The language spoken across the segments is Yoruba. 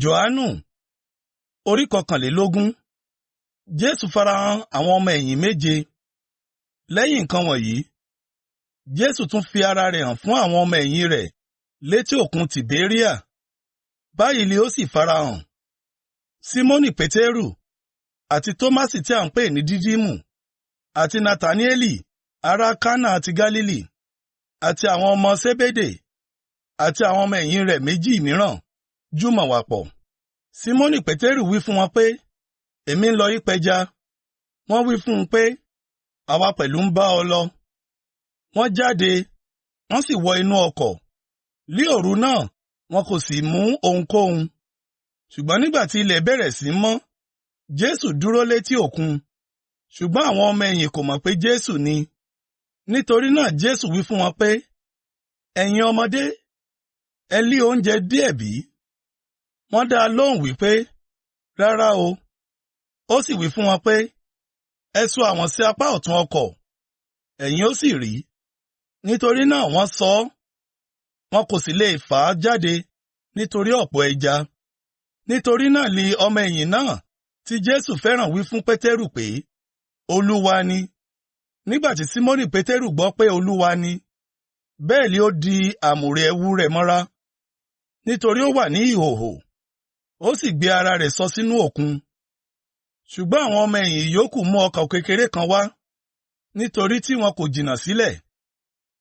Johanu orí 21. Jésù farahàn àwọn ọmọ ẹ̀yìn méje. Lẹ́yìn nǹkan wọ̀nyí, Jésù tún fi ara rẹ̀ hàn fún àwọn ọmọ ẹ̀yìn rẹ̀ létí òkun Tìbéríà. Báyìí ni ó sì farahàn. Símónì Pétérù àti Tómásì tí a ń pè ní Dídímù, àti Natanieli ará Kánà àti Gálílì, àti àwọn ọmọ Sébédè, àti àwọn ọmọ ẹ̀yìn rẹ̀ méjì mìíràn jùmọ̀ wà pọ̀. Símónì Pétérù wí fún wọn pé, èmi ń lọ í pẹja. Wọ́n wí fún un pé, àwa pẹ̀lú ń bá ọ lọ. Wọ́n jáde, wọ́n sì wọ inú ọkọ̀. Ní òru náà, wọn kò sì mú ohunkóhun. Ṣùgbọ́n nígbà tí ilẹ̀ bẹ̀rẹ̀ sí mọ́, Jésù dúró létí òkun. Ṣùgbọ́n àwọn ọmọ ẹ̀yìn kò mọ̀ pé Jésù ni. Nítorí náà Jésù wí fún wọn pé, ẹ̀yin ọmọdé, ẹ lí oúnjẹ díẹ̀ bí? Wọ́n dá a lóhùn wípé, rárá o. Ó sì wí fún wọn pé, ẹ so àwọ̀n sí apá ọ̀tún ọkọ̀, ẹ̀yin ó sì rí. Nítorí náà wọ́n sọ ọ́. Wọn kò sì lè fà á jáde nítorí ọ̀pọ̀ ẹja. Nítorí náà ni ọmọ ẹ̀yìn náà tí Jésù fẹ́ràn wí fún Pétérù pé, Olúwa ni. Nígbà tí Símónì Pétérù gbọ́ pé Olúwa ni, bẹ́ẹ̀ ni ó di àmùrè ẹ̀wù rẹ̀ mọ́ra, nítorí ó wà ní ìhòhò. Ó sì gbé ara rẹ̀ sọ sínú òkun. Ṣùgbọ́n àwọn ọmọ ẹ̀yìn yòókù mú ọkọ̀ kékeré kan wá, nítorí tí wọn kò jìnnà sílẹ̀,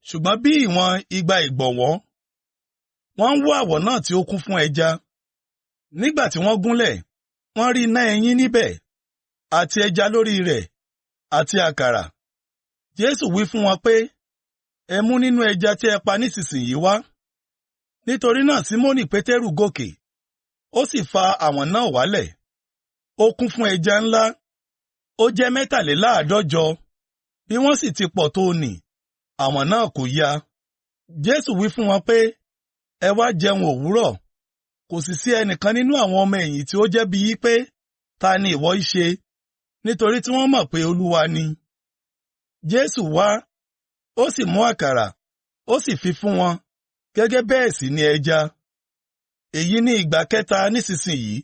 ṣùgbọ́n bí ìwọ̀n 200 ìgbọ̀nwọ́. Wọ́n ń wá àwọ̀ náà tí ó kún fún ẹja. Nígbà tí wọ́n gúnlẹ̀, wọ́n rí iná ẹyin níbẹ̀, àti ẹja lórí rẹ̀, àti àkàrà. Jésù wí fún wọn pé, ẹ mú nínú ẹja tí ẹ pa nísinsìnyí wá. Nítorí náà Símónì Pétérù gòkè, ó sì fa àwọ̀n náà wálẹ̀. Ó kún fún ẹja ńlá, ó jẹ́ 150. Bí wọ́n sì ti pọ̀ tó nì, àwọ̀n náà kò ya. Jésù wí fún wọn pé, ẹ wá jẹun òwúrọ̀. Kò sì sí ẹnìkan nínú àwọn ọmọ ẹ̀yìn tí ó jẹ́ bi í pé, ta ni ìwọ í ṣe? Nítorí tí wọ́n mọ̀ pé Olúwa ni. Jésù wá, ó sì mú àkàrà, ó sì fi fún wọn, gẹ́gẹ́ bẹ́ẹ̀ sì ni ẹja. Èyí ni ìgbà kẹta nísinsìnyí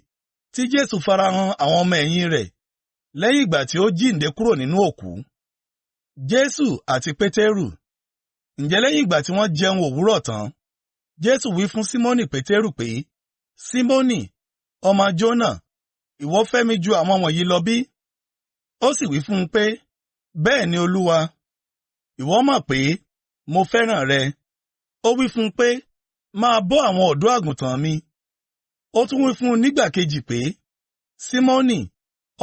tí Jésù farahàn àwọn ọmọ ẹ̀yìn rẹ̀ lẹ́yìn ìgbà tí ó jíǹde kúrò nínú òkú. Jésù àti Pétérù. Ǹjẹ́ lẹ́yìn ìgbà tí wọ́n jẹun òwúrọ̀ tán, Jésù wí fún Símónì Pétérù pé, Símónì, ọmọ Jónà, ìwọ fẹ́ mi ju àwọn wọ̀nyí lọ bí? Ó sì wí fún un pé, bẹ́ẹ̀ ni Olúwa, ìwọ mọ̀ pé mo fẹ́ràn rẹ. Ó wí fún un pé, máa bọ́ àwọn ọ̀dọ́ àgùntàn mi. Ó tún wí fún un nígbà kejì pé, Símónì,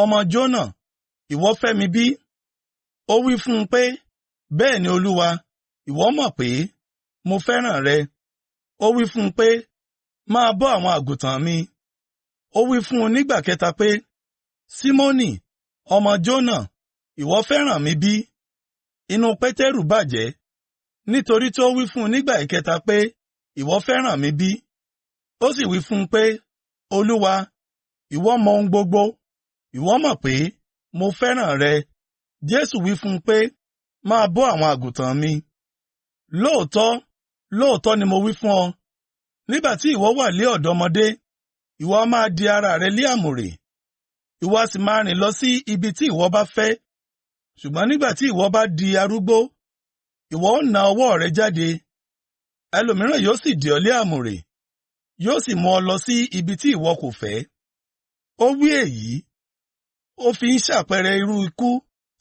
ọmọ Jónà, ìwọ fẹ́ mi bí? Ó wí fún un pé, bẹ́ẹ̀ ni Olúwa, ìwọ mọ̀ pé mo fẹ́ràn rẹ. Ó wí fún un pé, máa bọ́ àwọn àgùntàn mi. Ó wí fún un nígbà kẹta pé, Símónì, ọmọ Jónà, ìwọ fẹ́ràn mi bí? Inú Pétérù bàjẹ́, nítorí tí ó wí fún un nígbà ìkẹta pé, ìwọ fẹ́ràn mi bí? Ó sì wí fún un pé, Olúwa, ìwọ mọ ohun gbogbo, ìwọ mọ̀ pé mo fẹ́ràn rẹ. Jésù wí fún un pé, máa bọ́ àwọn àgùntàn mi. Lóòótọ́, lóòótọ́ ni mo wí fún ọ, nígbà tí ìwọ wà lé ọ̀dọ́mọdé, ìwọ a máa di ara rẹ lé àmùrè, ìwọ a sì máa rìn lọ sí ibi tí ìwọ bá fẹ́. Ṣùgbọ́n nígbà tí ìwọ bá di arúgbó, ìwọ ó na ọwọ́ rẹ jáde, ẹlòmíràn yóò sì dì ọ́ lé àmùrè, yóò sì mú ọ lọ sí ibi tí ìwọ kò fẹ́. Ó wí èyí, ó fi ń ṣàpẹẹrẹ irú ikú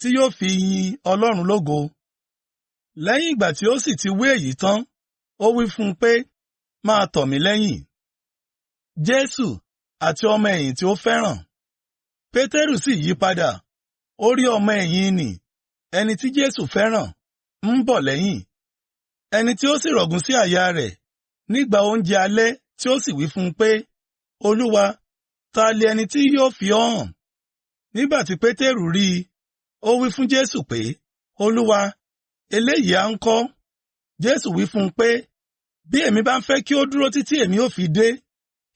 tí yóò fi yin Ọlọ́run lógo. Lẹ́yìn ìgbà tí ó sì ti wí èyí tán, ó wí fún un pé, máa tọ̀ mí lẹ́yìn. Jésù àti ọmọ ẹ̀yìn tí ó fẹ́ràn. Pétérù sì yí padà, ó rí ọmọ ẹ̀yìn nì, ẹni tí Jésù fẹ́ràn, ń bọ̀ lẹ́yìn. Ẹni tí ó sì rọ̀gùn sí àyà rẹ̀ nígbà oúnjẹ alẹ́, tí ó sì wí fún un pé, Olúwa, ta lè ẹni tí yóò fi ọ́ hàn? Nígbà tí Pétérù rí i, ó wí fún Jésù pé, Olúwa, eléyìí à ń kọ́? Jésù wí fún un pé, bí èmi bá ń fẹ́ kí ó dúró títí èmi ó fi dé,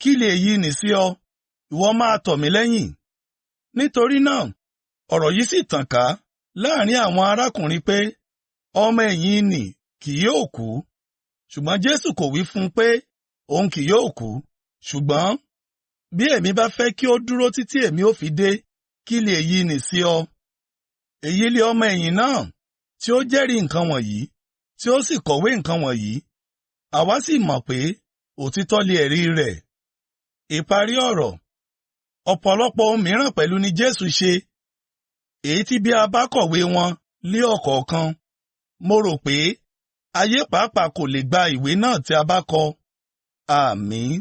kí lè yí nì sí ọ? Ìwọ máa tọ̀ mí lẹ́yìn. Nítorí náà, ọ̀rọ̀ yìí sì tàn ká láàrin àwọn arákùnrin pé, ọmọ ẹ̀yìn nì kì yóò kú. Ṣùgbọ́n Jésù kò wí fún un pé òun kì yóò kú, ṣùgbọ́n Bí èmi bá fẹ́ kí ó dúró títí èmi ó fi dé, kí lè èyí nì sí ọ? Èyí lé ọmọ ẹ̀yìn náà tí ó jẹ́rìí nǹkan wọ̀nyí, tí ó sì kọ̀wé nǹkan wọ̀nyí. Àwa sì mọ̀ pé òtítọ́ lé ẹ̀rí rẹ̀. Ìparí ọ̀rọ̀. Ọ̀pọ̀lọpọ̀ ohun mìíràn pẹ̀lú ni Jésù ṣe, èyí tí bí a bá kọ̀wé wọn lé ọ̀kọ̀ọ̀kan, mo rò pé ayé pàápàá kò lè gba ìwé náà tí a bá kọ. Àmín.